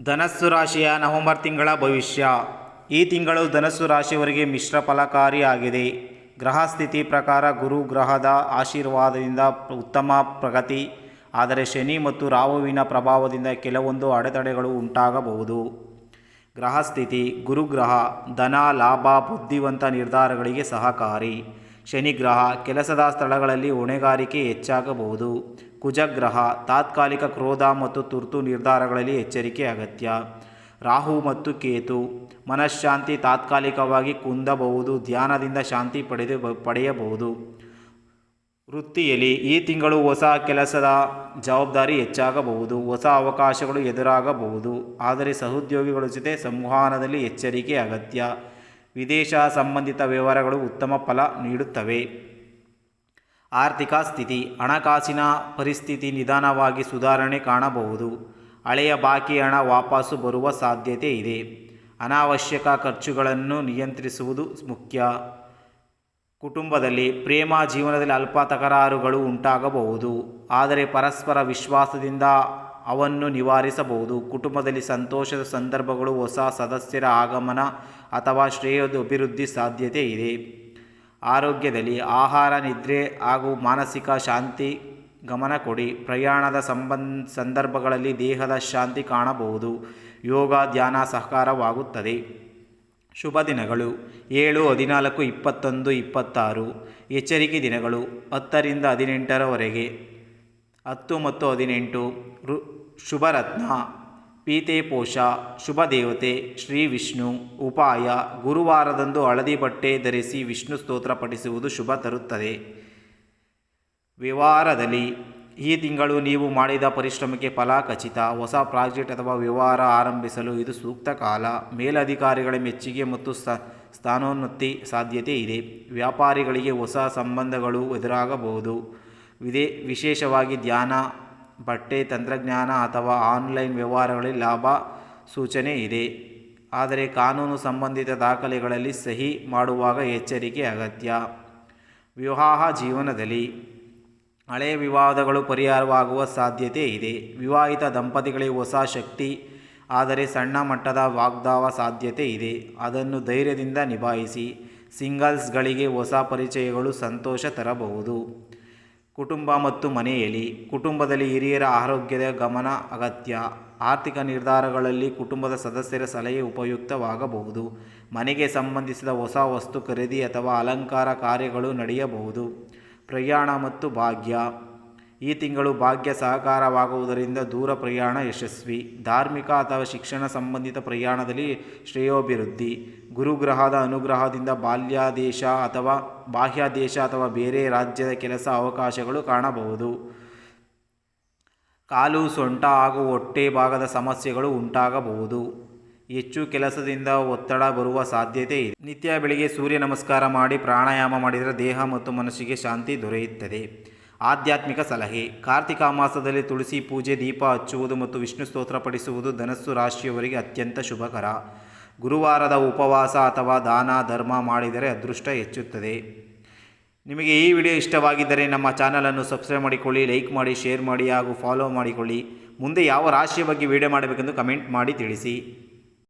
ಧನಸ್ಸು ರಾಶಿಯ ನವೆಂಬರ್ ತಿಂಗಳ ಭವಿಷ್ಯ. ಈ ತಿಂಗಳು ಧನಸ್ಸು ರಾಶಿಯವರಿಗೆ ಮಿಶ್ರ ಫಲಕಾರಿಯಾಗಿದೆ. ಗ್ರಹ ಸ್ಥಿತಿ ಪ್ರಕಾರ ಗುರು ಗ್ರಹದ ಆಶೀರ್ವಾದದಿಂದ ಉತ್ತಮ ಪ್ರಗತಿ, ಆದರೆ ಶನಿ ಮತ್ತು ರಾಹುವಿನ ಪ್ರಭಾವದಿಂದ ಕೆಲವೊಂದು ಅಡೆತಡೆಗಳು ಉಂಟಾಗಬಹುದು. ಗ್ರಹ ಸ್ಥಿತಿ: ಗುರುಗ್ರಹ ಧನ, ಲಾಭ, ಬುದ್ಧಿವಂತ ನಿರ್ಧಾರಗಳಿಗೆ ಸಹಕಾರಿ. ಶನಿಗ್ರಹ ಕೆಲಸದ ಸ್ಥಳಗಳಲ್ಲಿ ಹೊಣೆಗಾರಿಕೆ ಹೆಚ್ಚಾಗಬಹುದು. ಕುಜಗ್ರಹ ತಾತ್ಕಾಲಿಕ ಕ್ರೋಧ ಮತ್ತು ತುರ್ತು ನಿರ್ಧಾರಗಳಲ್ಲಿ ಎಚ್ಚರಿಕೆ ಅಗತ್ಯ. ರಾಹು ಮತ್ತು ಕೇತು ಮನಃಶಾಂತಿ ತಾತ್ಕಾಲಿಕವಾಗಿ ಕುಂದಬಹುದು, ಧ್ಯಾನದಿಂದ ಶಾಂತಿ ಪಡೆಯಬಹುದು. ವೃತ್ತಿಯಲ್ಲಿ ಈ ತಿಂಗಳು ಹೊಸ ಕೆಲಸದ ಜವಾಬ್ದಾರಿ ಹೆಚ್ಚಾಗಬಹುದು, ಹೊಸ ಅವಕಾಶಗಳು ಎದುರಾಗಬಹುದು, ಆದರೆ ಸಹೋದ್ಯೋಗಿಗಳ ಜೊತೆ ಸಂವಹನದಲ್ಲಿ ಎಚ್ಚರಿಕೆ ಅಗತ್ಯ. ವಿದೇಶ ಸಂಬಂಧಿತ ವ್ಯವಹಾರಗಳು ಉತ್ತಮ ಫಲ ನೀಡುತ್ತವೆ. ಆರ್ಥಿಕ ಸ್ಥಿತಿ: ಹಣಕಾಸಿನ ಪರಿಸ್ಥಿತಿ ನಿಧಾನವಾಗಿ ಸುಧಾರಣೆ ಕಾಣಬಹುದು. ಹಳೆಯ ಬಾಕಿ ಹಣ ವಾಪಸ್ಸು ಬರುವ ಸಾಧ್ಯತೆ ಇದೆ. ಅನಾವಶ್ಯಕ ಖರ್ಚುಗಳನ್ನು ನಿಯಂತ್ರಿಸುವುದು ಮುಖ್ಯ. ಕುಟುಂಬದಲ್ಲಿ ಪ್ರೇಮ ಜೀವನದಲ್ಲಿ ಅಲ್ಪ ತಕರಾರುಗಳು ಉಂಟಾಗಬಹುದು, ಆದರೆ ಪರಸ್ಪರ ವಿಶ್ವಾಸದಿಂದ ಅವನ್ನು ನಿವಾರಿಸಬಹುದು. ಕುಟುಂಬದಲ್ಲಿ ಸಂತೋಷದ ಸಂದರ್ಭಗಳು, ಹೊಸ ಸದಸ್ಯರ ಆಗಮನ ಅಥವಾ ಶ್ರೇಯೋದ ಅಭಿವೃದ್ಧಿ ಸಾಧ್ಯತೆ ಇದೆ. ಆರೋಗ್ಯದಲ್ಲಿ ಆಹಾರ, ನಿದ್ರೆ ಹಾಗೂ ಮಾನಸಿಕ ಶಾಂತಿ ಗಮನ ಕೊಡಿ. ಪ್ರಯಾಣದ ಸಂದರ್ಭಗಳಲ್ಲಿ ದೇಹದ ಶಾಂತಿ ಕಾಣಬಹುದು. ಯೋಗ ಧ್ಯಾನ ಸಹಕಾರವಾಗುತ್ತದೆ. ಶುಭ ದಿನಗಳು: 7, 14, 21, 26. ಎಚ್ಚರಿಕೆ ದಿನಗಳು: 10 ರಿಂದ 18 10 ಮತ್ತು 18. ಶುಭರತ್ನ ಪೀತೇಪೋಷ. ಶುಭ ದೇವತೆ ಶ್ರೀ ವಿಷ್ಣು. ಉಪಾಯ: ಗುರುವಾರದಂದು ಹಳದಿ ಬಟ್ಟೆ ಧರಿಸಿ ವಿಷ್ಣು ಸ್ತೋತ್ರ ಪಠಿಸುವುದು ಶುಭ ತರುತ್ತದೆ. ವ್ಯವಹಾರದಲ್ಲಿ ಈ ತಿಂಗಳು ನೀವು ಮಾಡಿದ ಪರಿಶ್ರಮಕ್ಕೆ ಫಲ ಖಚಿತ. ಹೊಸ ಪ್ರಾಜೆಕ್ಟ್ ಅಥವಾ ವ್ಯವಹಾರ ಆರಂಭಿಸಲು ಇದು ಸೂಕ್ತ ಕಾಲ. ಮೇಲಧಿಕಾರಿಗಳ ಮೆಚ್ಚುಗೆ ಮತ್ತು ಸ್ಥಾನೋನ್ನತಿ ಸಾಧ್ಯತೆ ಇದೆ. ವ್ಯಾಪಾರಿಗಳಿಗೆ ಹೊಸ ಸಂಬಂಧಗಳು ಎದುರಾಗಬಹುದು. ವಿಶೇಷವಾಗಿ ಧ್ಯಾನ, ಬಟ್ಟೆ, ತಂತ್ರಜ್ಞಾನ ಅಥವಾ ಆನ್ಲೈನ್ ವ್ಯವಹಾರಗಳಲ್ಲಿ ಲಾಭ ಸೂಚನೆ ಇದೆ. ಆದರೆ ಕಾನೂನು ಸಂಬಂಧಿತ ದಾಖಲೆಗಳಲ್ಲಿ ಸಹಿ ಮಾಡುವಾಗ ಎಚ್ಚರಿಕೆ ಅಗತ್ಯ. ವಿವಾಹ ಜೀವನದಲ್ಲಿ ಹಳೆಯ ವಿವಾದಗಳು ಪರಿಹಾರವಾಗುವ ಸಾಧ್ಯತೆ ಇದೆ. ವಿವಾಹಿತ ದಂಪತಿಗಳಿಗೆ ಹೊಸ ಶಕ್ತಿ, ಆದರೆ ಸಣ್ಣ ಮಟ್ಟದ ವಾಗ್ವಾದ ಸಾಧ್ಯತೆ ಇದೆ. ಅದನ್ನು ಧೈರ್ಯದಿಂದ ನಿಭಾಯಿಸಿ. ಸಿಂಗಲ್ಸ್ಗಳಿಗೆ ಹೊಸ ಪರಿಚಯಗಳು ಸಂತೋಷ ತರಬಹುದು. ಕುಟುಂಬ ಮತ್ತು ಮನೆಯಲ್ಲಿ ಕುಟುಂಬದಲ್ಲಿ ಹಿರಿಯರ ಆರೋಗ್ಯದ ಗಮನ ಅಗತ್ಯ. ಆರ್ಥಿಕ ನಿರ್ಧಾರಗಳಲ್ಲಿ ಕುಟುಂಬದ ಸದಸ್ಯರ ಸಲಹೆ ಉಪಯುಕ್ತವಾಗಬಹುದು. ಮನೆಗೆ ಸಂಬಂಧಿಸಿದ ಹೊಸ ವಸ್ತು ಖರೀದಿ ಅಥವಾ ಅಲಂಕಾರ ಕಾರ್ಯಗಳು ನಡೆಯಬಹುದು. ಪ್ರಯಾಣ ಮತ್ತು ಭಾಗ್ಯ: ಈ ತಿಂಗಳು ಭಾಗ್ಯ ಸಹಕಾರವಾಗುವುದರಿಂದ ದೂರ ಪ್ರಯಾಣ ಯಶಸ್ವಿ. ಧಾರ್ಮಿಕ ಅಥವಾ ಶಿಕ್ಷಣ ಸಂಬಂಧಿತ ಪ್ರಯಾಣದಲ್ಲಿ ಶ್ರೇಯೋಭಿವೃದ್ಧಿ. ಗುರುಗ್ರಹದ ಅನುಗ್ರಹದಿಂದ ಬಾಹ್ಯದೇಶ ಅಥವಾ ಬೇರೆ ರಾಜ್ಯದ ಕೆಲಸ ಅವಕಾಶಗಳು ಕಾಣಬಹುದು. ಕಾಲು, ಸೊಂಟ ಹಾಗೂ ಹೊಟ್ಟೆ ಭಾಗದ ಸಮಸ್ಯೆಗಳು ಉಂಟಾಗಬಹುದು. ಹೆಚ್ಚು ಕೆಲಸದಿಂದ ಒತ್ತಡ ಬರುವ ಸಾಧ್ಯತೆ ಇದೆ. ನಿತ್ಯ ಬೆಳಿಗ್ಗೆ ಸೂರ್ಯ ನಮಸ್ಕಾರ ಮಾಡಿ ಪ್ರಾಣಾಯಾಮ ಮಾಡಿದರೆ ದೇಹ ಮತ್ತು ಮನಸ್ಸಿಗೆ ಶಾಂತಿ ದೊರೆಯುತ್ತದೆ. ಆಧ್ಯಾತ್ಮಿಕ ಸಲಹೆ: ಕಾರ್ತಿಕ ಮಾಸದಲ್ಲಿ ತುಳಸಿ ಪೂಜೆ, ದೀಪ ಹಚ್ಚುವುದು ಮತ್ತು ವಿಷ್ಣು ಸ್ತೋತ್ರ ಪಠಿಸುವುದು ಧನಸ್ಸು ರಾಶಿಯವರಿಗೆ ಅತ್ಯಂತ ಶುಭಕರ. ಗುರುವಾರದ ಉಪವಾಸ ಅಥವಾ ದಾನ ಧರ್ಮ ಮಾಡಿದರೆ ಅದೃಷ್ಟ ಹೆಚ್ಚುತ್ತದೆ. ನಿಮಗೆ ಈ ವಿಡಿಯೋ ಇಷ್ಟವಾಗಿದ್ದರೆ ನಮ್ಮ ಚಾನಲನ್ನು ಸಬ್ಸ್ಕ್ರೈಬ್ ಮಾಡಿಕೊಳ್ಳಿ, ಲೈಕ್ ಮಾಡಿ, ಶೇರ್ ಮಾಡಿ ಹಾಗೂ ಫಾಲೋ ಮಾಡಿಕೊಳ್ಳಿ. ಮುಂದೆ ಯಾವ ರಾಶಿಯ ಬಗ್ಗೆ ವಿಡಿಯೋ ಮಾಡಬೇಕೆಂದು ಕಮೆಂಟ್ ಮಾಡಿ ತಿಳಿಸಿ.